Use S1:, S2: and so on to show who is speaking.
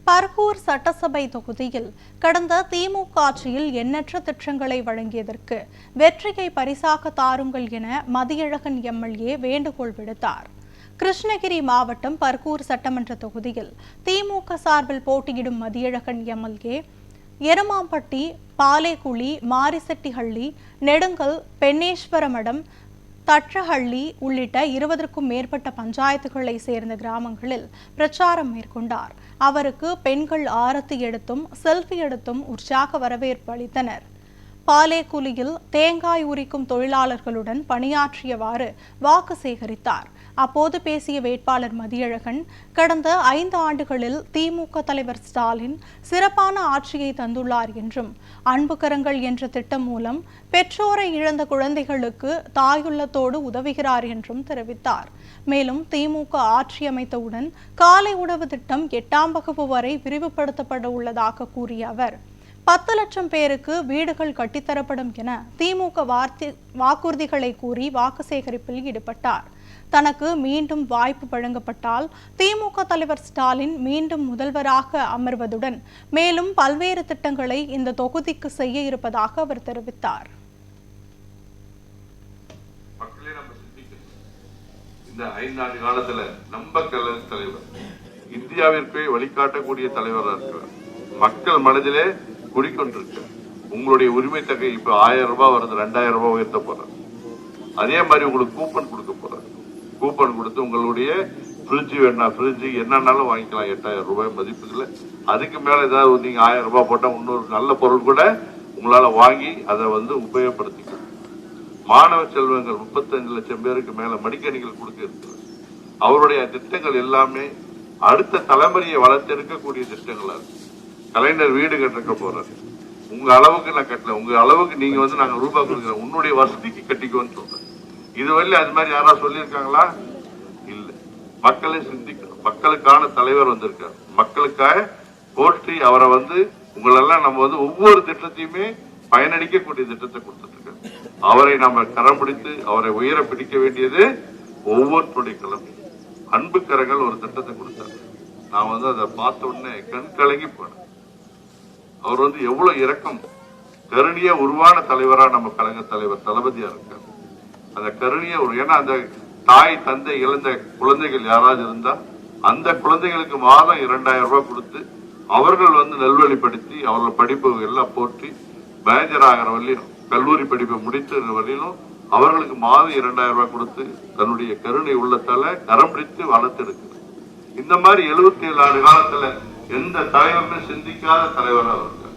S1: பர்கூர் சட்டசபை தொகுதியில் கடந்த திமுக ஆட்சியில் எண்ணற்ற திட்டங்களை வழங்கியதற்கு வெற்றியை பரிசாக தாருங்கள் என மதியழகன் எம்எல்ஏ வேண்டுகோள் விடுத்தார். கிருஷ்ணகிரி மாவட்டம் பர்கூர் சட்டமன்ற தொகுதியில் திமுக சார்பில் போட்டியிடும் மதியழகன் எம்எல்ஏ எருமாம்பட்டி, பாலேக்குழி, மாரிசெட்டிஹள்ளி, நெடுங்கல், பென்னேஸ்வரமடம், தற்றஹள்ளி உள்ளிட்ட 20க்கும் மேற்பட்ட பஞ்சாயத்துகளை சேர்ந்த கிராமங்களில் பிரச்சாரம் மேற்கொண்டார். அவருக்கு பெண்கள் ஆரத்தி எடுத்தும் செல்ஃபி எடுத்தும் உற்சாக வரவேற்பு அளித்தனர். பாலேக்குழியில் தேங்காய் உரிக்கும் தொழிலாளர்களுடன் பணியாற்றியவாறு வாக்கு சேகரித்தார். அப்போது பேசிய வேட்பாளர் மதியழகன், கடந்த 5 ஆண்டுகளில் திமுக தலைவர் ஸ்டாலின் சிறப்பான ஆட்சியை தந்துள்ளார் என்றும், அன்பு கரங்கள் என்ற திட்டம் மூலம் பெற்றோரை இழந்த குழந்தைகளுக்கு தாயுள்ளத்தோடு உதவுகிறார் என்றும் தெரிவித்தார். மேலும் திமுக ஆட்சி அமைத்தவுடன் காலை உணவு திட்டம் 8ஆம் வகுப்பு வரை விரிவுபடுத்தப்பட உள்ளதாக கூறிய அவர், 10 லட்சம் பேருக்கு வீடுகள் கட்டித்தரப்படும் என திமுக வாக்குறுதிகளை கூறி வாக்கு சேகரிப்பில் ஈடுபட்டார். தனக்கு மீண்டும் வாய்ப்பு வழங்கப்பட்டால் திமுக தலைவர் ஸ்டாலின் மீண்டும் முதல்வராக அமர்வதுடன் மேலும் பல்வேறு திட்டங்களை இந்த தொகுதிக்கு செய்ய இருப்பதாக அவர் தெரிவித்தார்.
S2: இந்த 5 ஆண்டு காலத்துல நம்பக்கல்ல தலைவர், இந்தியாவிற்கு வழிகாட்டக்கூடிய தலைவராக இருக்கிறார். மக்கள் மனதிலே குடிக்கொண்டிருக்க உங்களுடைய உரிமை தொகை இப்ப 1000 ரூபாய் வருது, 2000 ரூபாய் உயர்த்த போறார். அதே மாதிரி உங்களுக்கு கூப்பன் கொடுக்க போறார். கூப்பன் கொடுத்து உங்களுடைய ஃப்ரிட்ஜ் வேணா ஃப்ரிட்ஜ் என்னன்னாலும் வாங்கிக்கலாம். 8000 ரூபாய் மதிப்புல அதுக்கு மேல ஏதாவது நீங்க 1000 ரூபாய் போட்டா இன்னொரு நல்ல பொருள் கூட உங்களால வாங்கி அதை உபயோகப்படுத்திக்கலாம். மாணவ செல்வங்கள் 35 லட்சம் பேருக்கு மேல மடிக்கணிகள் கொடுக்க இருக்கிறது. அவருடைய திட்டங்கள் எல்லாமே அடுத்த தலைமுறையை வளர்த்தெடுக்கக்கூடிய திட்டங்களா இருக்கு. கலைஞர் வீடு கட்டிருக்க போறாரு. உங்க அளவுக்கு நான் கட்டல, உங்க அளவுக்கு நீங்க நாங்க ரூபாய் கொடுக்குறோம், உன்னுடைய வசதிக்கு கட்டிக்கோன்னு சொல்றேன். இதுவரையில அது மாதிரி யாராவது சொல்லியிருக்காங்களா? இல்ல. மக்களை சிந்திக்கணும். மக்களுக்கான தலைவர் வந்திருக்காரு. மக்களுக்காக போற்றி அவரை உங்களெல்லாம் நம்ம ஒவ்வொரு திட்டத்தையுமே பயனளிக்கக்கூடிய திட்டத்தை கொடுத்துட்டு இருக்காரு. அவரை நாம கரம் பிடித்து அவரை உயர பிடிக்க வேண்டியது ஒவ்வொருத்தருடைய கிளம்பி. அன்பு கரங்கள் ஒரு திட்டத்தை கொடுத்தாரு. நான் அதை பார்த்த உடனே கண் கலங்கி போனேன். அவர் எவ்வளவு இரக்கம் கருணிய உருவான தலைவரா நம்ம கலைஞர் தலைவர் தளபதியா இருக்காரு. அந்த கருணிய ஏன்னா அந்த தாய் தந்தை இழந்த குழந்தைகள் யாராவது இருந்தா அந்த குழந்தைகளுக்கு மாதம் 2000 ரூபாய் கொடுத்து அவர்கள் நல்வழிப்படுத்தி அவர்கள் படிப்பு எல்லாம் போற்றி மேனேஜர் ஆகிற வரையிலும் கல்லூரி படிப்பை முடித்த வரையிலும் அவர்களுக்கு மாதம் 2000 ரூபாய் கொடுத்து தன்னுடைய கருணை உள்ளத்தால கரம் பிடித்து வளர்த்தெடுக்கிறது. இந்த மாதிரி 77 ஆண்டு காலத்துல எந்த தலைவருமே சிந்திக்காத தலைவராக இருக்கார்.